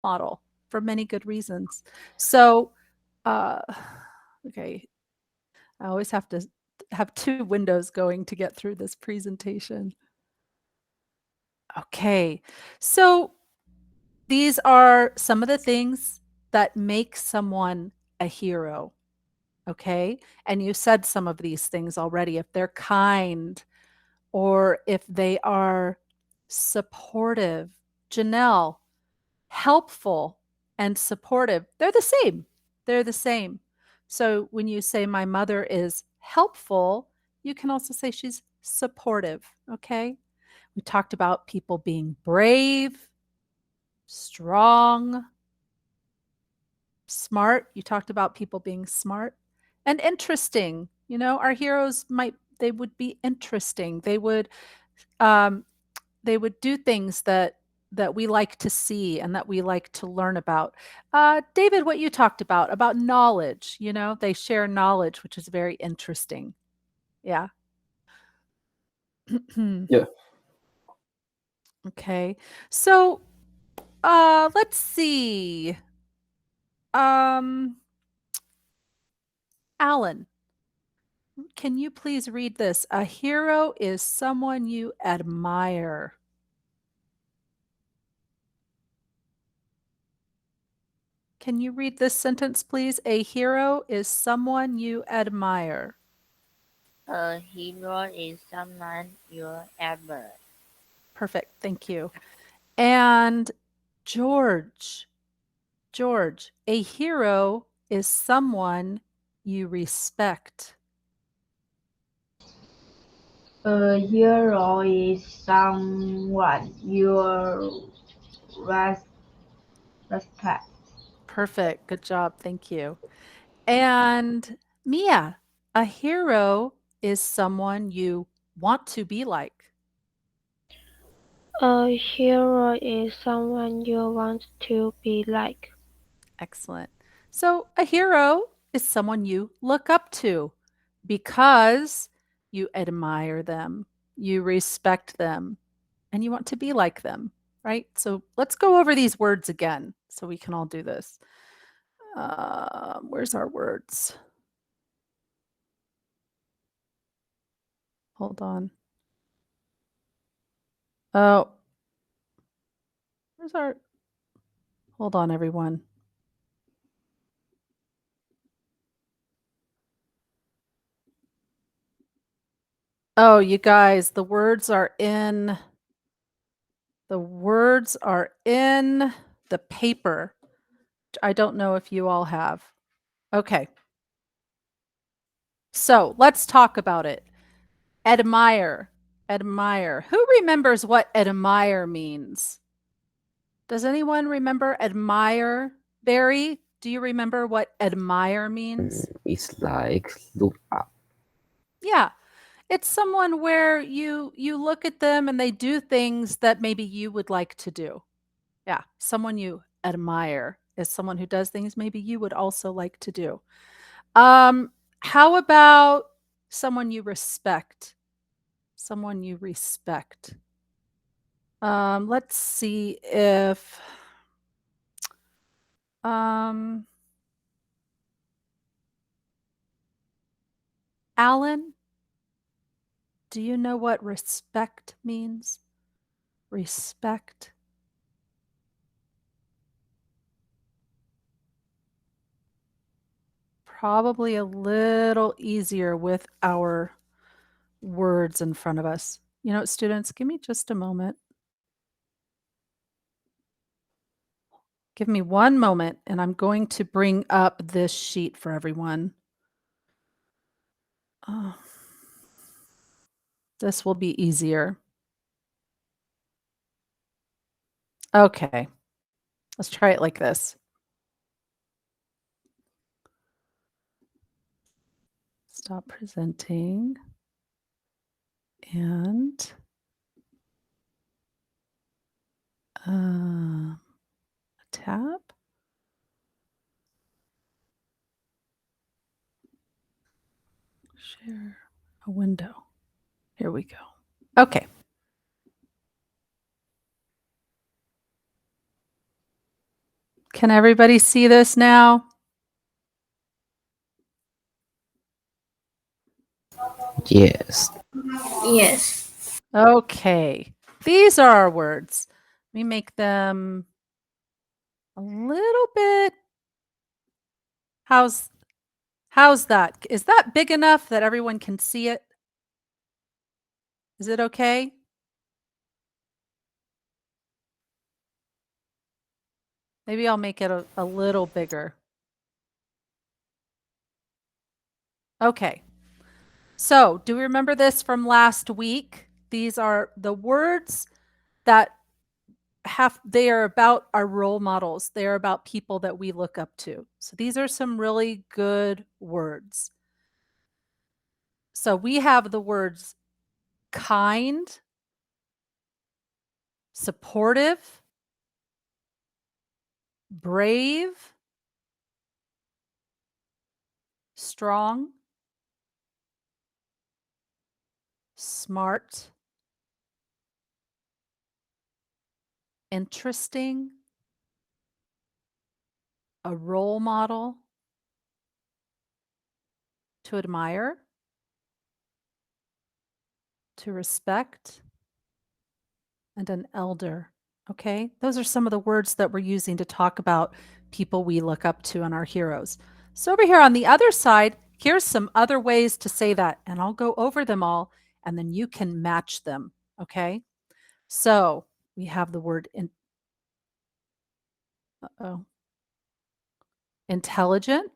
model for many good reasons. So, uh, okay, I always have to have two windows going to get through this presentation. Okay, so these are some of the things that make someone a hero. Okay, and you said some of these things already. If they're kind, or if they are supportive, Janelle, helpful and supportive, they're the same. They're the same. So when you say my mother is helpful, you can also say she's supportive. Okay. We talked about people being brave, strong, smart. You talked about people being smart and interesting. You know, our heroes they would be interesting. Um, they would do things that we like to see and that we like to learn about. David, what you talked about knowledge, you know, they share knowledge, which is very interesting. Yeah. Yeah. Okay. So, let's see. Um, Alan, can you please read this? A hero is someone you admire. Can you read this sentence, please? A hero is someone you admire. A hero is someone you admire. Perfect. Thank you. And George, George, a hero is someone you respect. A hero is someone you res- respect. Perfect. Good job. Thank you. And Mia, a hero is someone you want to be like. A hero is someone you want to be like. Excellent. So, a hero is someone you look up to because you admire them, you respect them, and you want to be like them, right? So, let's go over these words again so we can all do this. Where's our words? Hold on. Oh, where's our. Hold on, everyone. Oh, you guys, the words are in the paper. I don't know if you all have. Okay. So let's talk about it. Admire. Admire. Who remembers what admire means? Does anyone remember admire? Barry, do you remember what admire means? It's like look up. Yeah. It's someone where you look at them and they do things that maybe you would like to do. Yeah, someone you admire is someone who does things maybe you would also like to do. How about someone you respect? Someone you respect. Let's see if um, Alan, do you know what respect means? Respect. Probably a little easier with our words in front of us. You know, students, give me just a moment. Give me one moment, and I'm going to bring up this sheet for everyone. Oh, this will be easier. Okay, let's try it like this. Stop presenting. And tab. Share a window. Here we go. Okay. Can everybody see this now? Yes. Yes. Okay. These are our words. Let me make them a little bit. How's that? Is that big enough that everyone can see it? Is it okay? Maybe I'll make it a little bigger. Okay. So, do we remember this from last week? These are the words that they are about our role models. They are about people that we look up to. So these are some really good words. So we have the words kind, supportive, brave, strong, smart, interesting, a role model, to admire, to respect, and an elder. Okay, those are some of the words that we're using to talk about people we look up to and our heroes. So, over here on the other side, here's some other ways to say that, and I'll go over them all and then you can match them. Okay, so we have the word intelligent,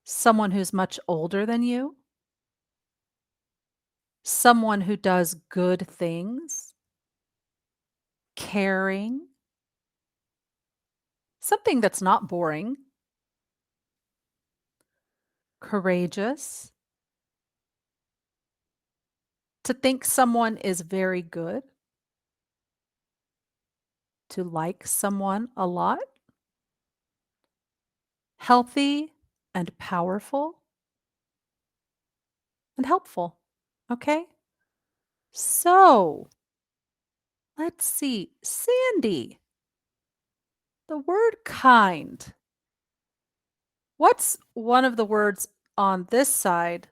someone who's much older than you, someone who does good things, caring, something that's not boring, courageous, to think someone is very good, to like someone a lot, healthy and powerful, and helpful. Okay? So, let's see. Sandy, the word kind. What's one of the words on this side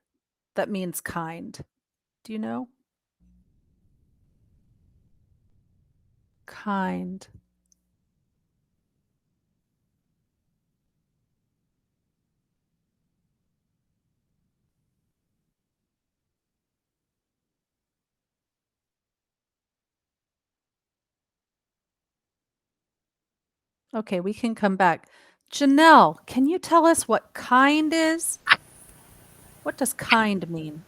that means kind? Do you know? Kind. Okay, we can come back. Janelle, can you tell us what kind is? What does kind mean?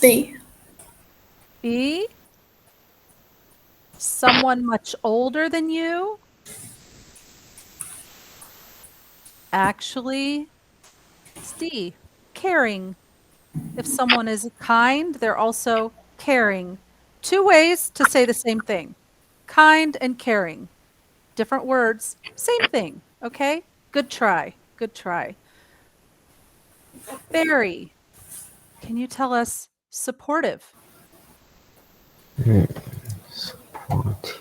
B. B? Someone much older than you? Actually, it's D, caring. If someone is kind, they're also caring. Two ways to say the same thing. Kind and caring. Different words, same thing, okay? Good try. Good try. Barry, can you tell us supportive? Support.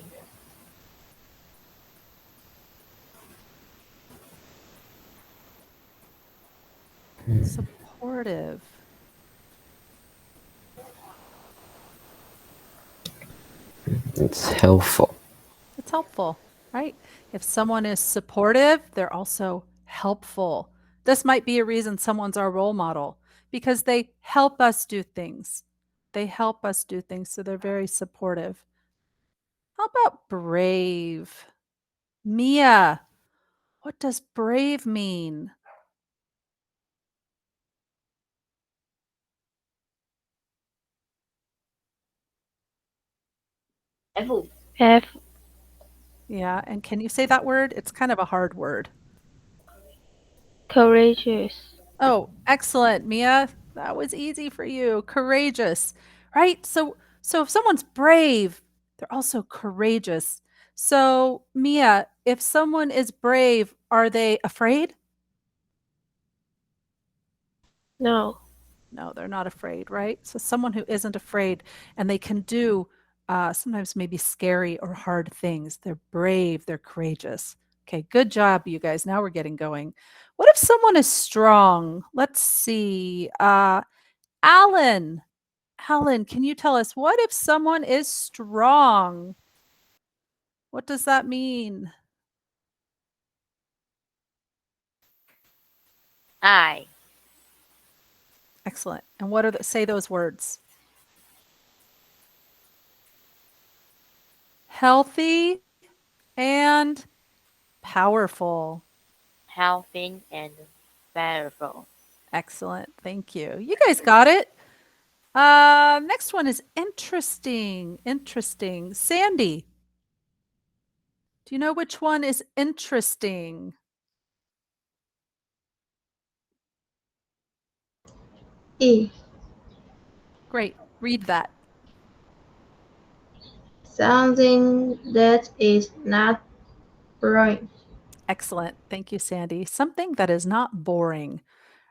Supportive. It's helpful. It's helpful, right? If someone is supportive, they're also helpful. This might be a reason someone's our role model because they help us do things. They help us do things, so they're very supportive. How about brave? Mia, what does brave mean? F. Yeah, and can you say that word? It's kind of a hard word. Courageous. Oh, excellent, Mia. That was easy for you. Courageous, right? So if someone's brave, they're also courageous. So, Mia, if someone is brave, are they afraid? No. No, they're not afraid, right? So someone who isn't afraid and they can do sometimes maybe scary or hard things. They're brave, they're courageous. Okay, good job, you guys. Now we're getting going. What if someone is strong? Let's see. Alan, Alan, can you tell us what if someone is strong? What does that mean? I. Excellent. And what are say those words? Healthy and powerful. Healthy and powerful. Excellent. Thank you. You guys got it. Next one is interesting. Interesting. Sandy, do you know which one is interesting? E. Great. Read that. Something that is not boring. Excellent. Thank you, Sandy. Something that is not boring,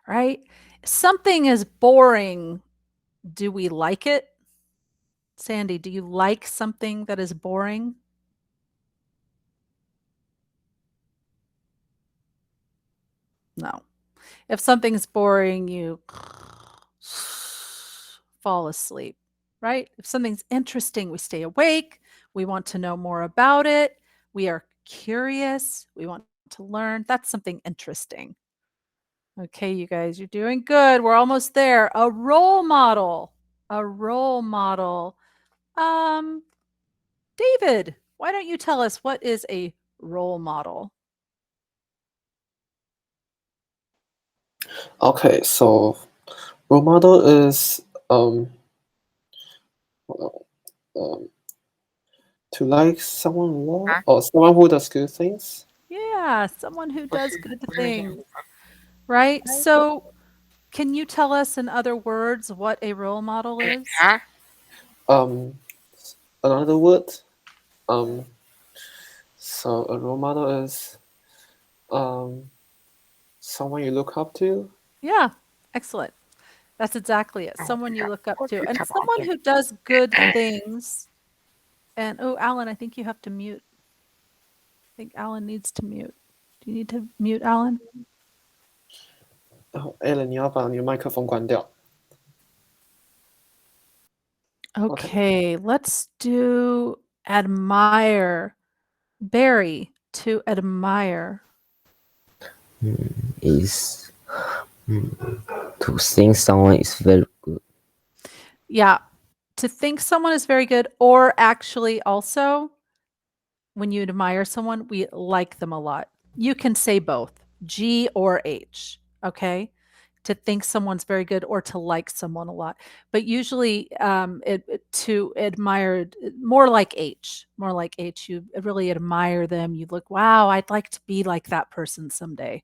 right? Something is boring. Do we like it? Sandy, do you like something that is boring? No. If something's boring, you fall asleep, right? If something's interesting, we stay awake. We want to know more about it. We are curious. We want to learn. That's something interesting. Okay, you guys, you're doing good. We're almost there. A role model. A role model. Um, David, why don't you tell us what is a role model? Okay, so role model is um to like someone a lot Huh? or someone who does good things. Yeah, someone who does good 不是，不是这样。things, right? So, can you tell us in other words what a role model is? Huh? Um, Another word. Um, so a role model is um someone you look up to. Yeah, excellent. That's exactly it. Someone you look up to, and someone 我去找保健。who does good things. And oh, Alan, I think you have to mute. I think Alan needs to mute. Do you need to mute Alan? Alan，你要把你的麦克风关掉。OK，Okay, let's do admire. Barry, to admire. is to think someone is very good. Yeah, to think someone is very good, or actually also when you admire someone, we like them a lot. You can say both, G or H, okay? To think someone's very good or to like someone a lot. But usually to admire, more like H, more like H. You really admire them. You look, wow, I'd like to be like that person someday,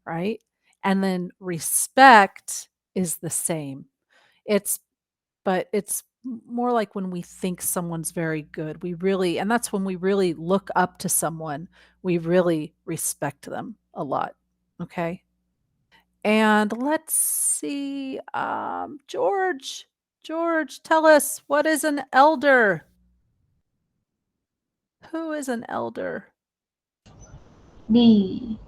right? And then respect is the same. It's but it's more like when we think someone's very good. We really and that's when we really look up to someone. We really respect them a lot, okay? And let's see, George, tell us, what is an elder? Who is an elder? D.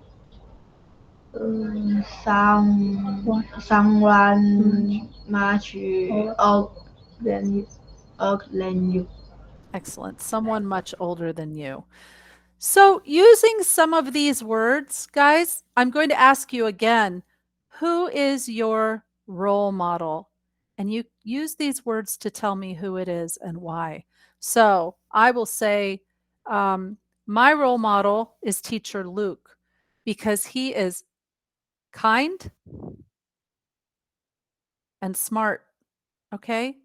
Someone much older than you. Excellent. Someone much older than you. So, using some of these words, guys, I'm going to ask you again, who is your role model? And you use these words to tell me who it is and why. So, I will say, my role model is teacher Luke because he is kind and smart. Okay.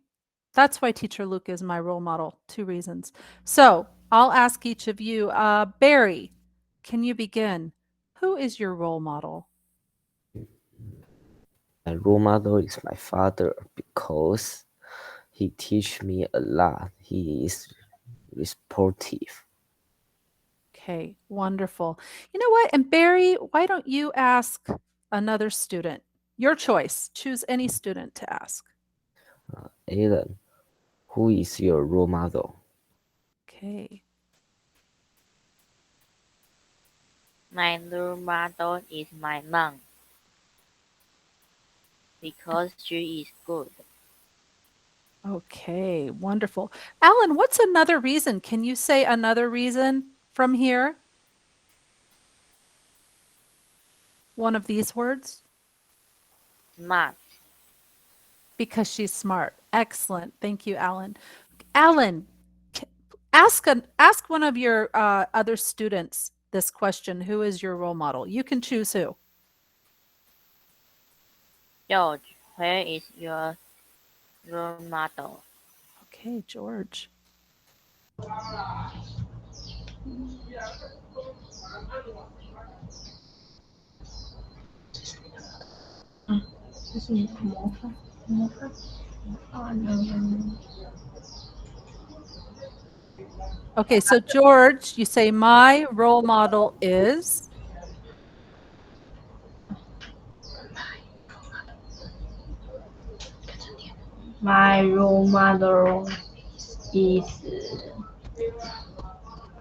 That's why teacher Luke is my role model. Two reasons. So I'll ask each of you, Barry, can you begin? Who is your role model? My role model is my father because he teach me a lot. He is sportive. Okay, wonderful. You know what? And Barry, why don't you ask another student? Your choice. Choose any student to ask. Alan, who is your role model? Okay. My role model is my mom because she is good. Okay, wonderful. Alan, what's another reason? Can you say another reason from here? One of these words? Smart. Because she's smart. Excellent. Thank you, Alan. Alan, ask one of your other students this question. Who is your role model? You can choose who. George, where is your role model? Okay, George. Okay, so George, you say my role model is. My role model is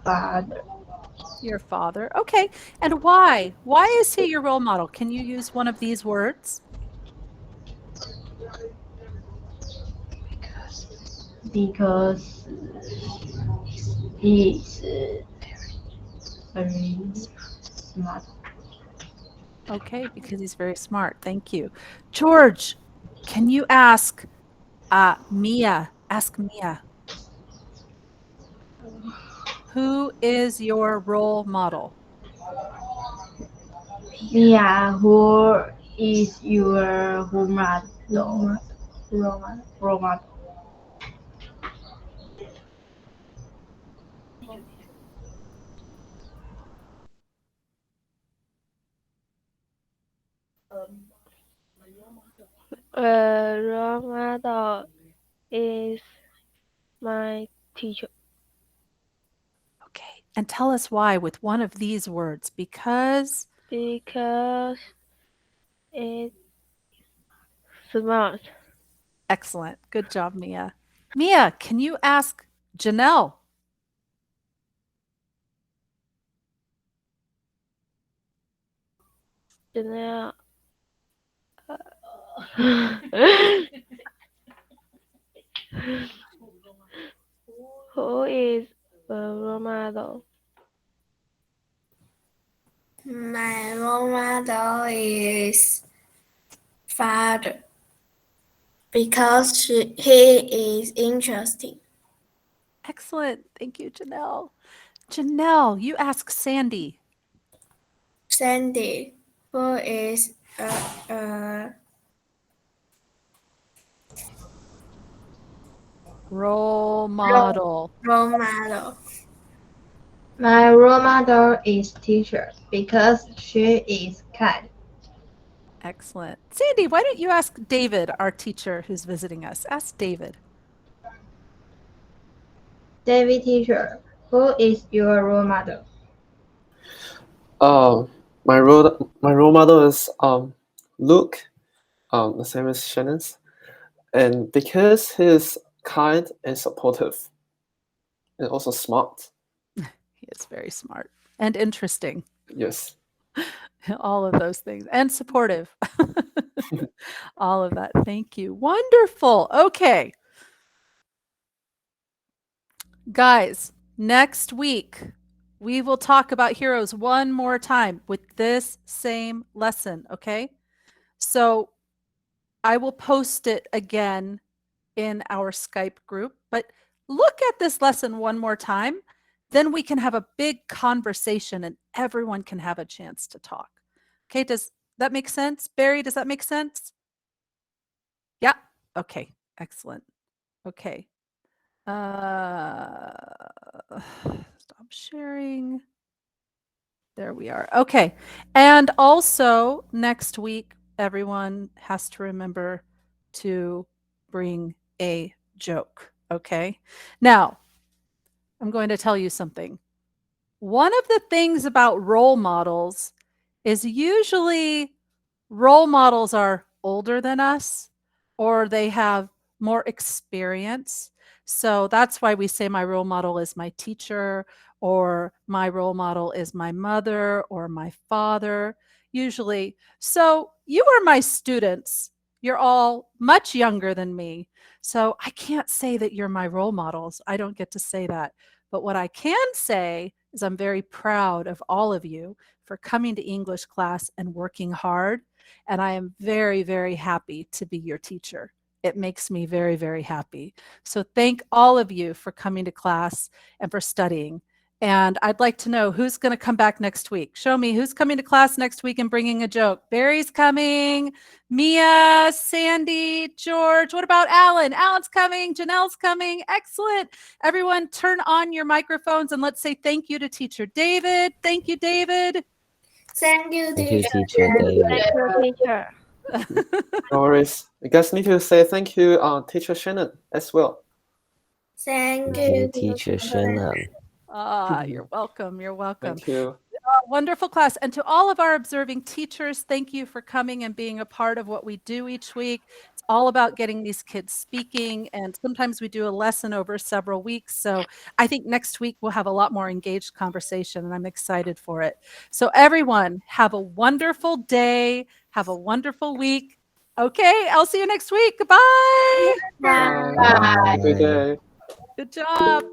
father Your father. Okay. And why? Why is he your role model? Can you use one of these words? because he is very smart. Okay, because he's very smart. Thank you. George, can you ask Mia? Ask Mia. Who is your role model? Mia, who is your role model? Role model. Role model is my teacher Okay. And tell us why with one of these words. Because because it's smart. excellent. Good job, Mia. Mia, can you ask Janelle? Janelle, who is a role model? My role model is father because he is interesting. Excellent. Thank you, Janelle. Janelle, you ask Sandy. Sandy, who is a Role model. role model. My role model is teacher because she is kind. Excellent. Sandy, why don't you ask David, our teacher who's visiting us? Ask David. David teacher, who is your role model? My role model is Luke, the same as Shannon's, and because he's kind and supportive, and also smart. He is very smart and interesting. Yes. All of those things and supportive. All of that. Thank you. Wonderful. Okay. Guys, next week we will talk about heroes one more time with this same lesson. Okay. So I will post it again in our Skype group, but look at this lesson one more time. Then we can have a big conversation and everyone can have a chance to talk. Okay. Does that make sense? Barry, does that make sense? Yeah. Okay. Excellent. Okay. Stop sharing. There we are. Okay. And also next week, everyone has to remember to bring a joke. Okay. Now, I'm going to tell you something. One of the things about role models is usually role models are older than us or they have more experience. So that's why we say my role model is my teacher or my role model is my mother or my father, usually. So you are my students. You're all much younger than me. So I can't say that you're my role models. I don't get to say that. But what I can say is I'm very proud of all of you for coming to English class and working hard. And I am very, very happy to be your teacher. It makes me very, very happy. So thank all of you for coming to class and for studying. And I'd like to know who's going to come back next week. Show me who's coming to class next week and bringing a joke. Barry's coming. Mia, Sandy, George. What about Alan? Alan's coming. Janelle's coming. Excellent. Everyone turn on your microphones and let's say thank you to teacher David. Thank you, David. Thank you, Thank you, teacher. teacher David. Thank you, teacher. No worries. You guys need to say thank you, teacher Shannon, as well. Thank Thank you, you, teacher Shannon. You're welcome. You're welcome. Thank you. Wonderful class. And to all of our observing teachers, thank you for coming and being a part of what we do each week. It's all about getting these kids speaking. And sometimes we do a lesson over several weeks. So I think next week we'll have a lot more engaged conversation and I'm excited for it. So everyone have a wonderful day. Have a wonderful week. Okay, I'll see you next week. Goodbye. Bye. Bye. Have a good Bye. day. Good job.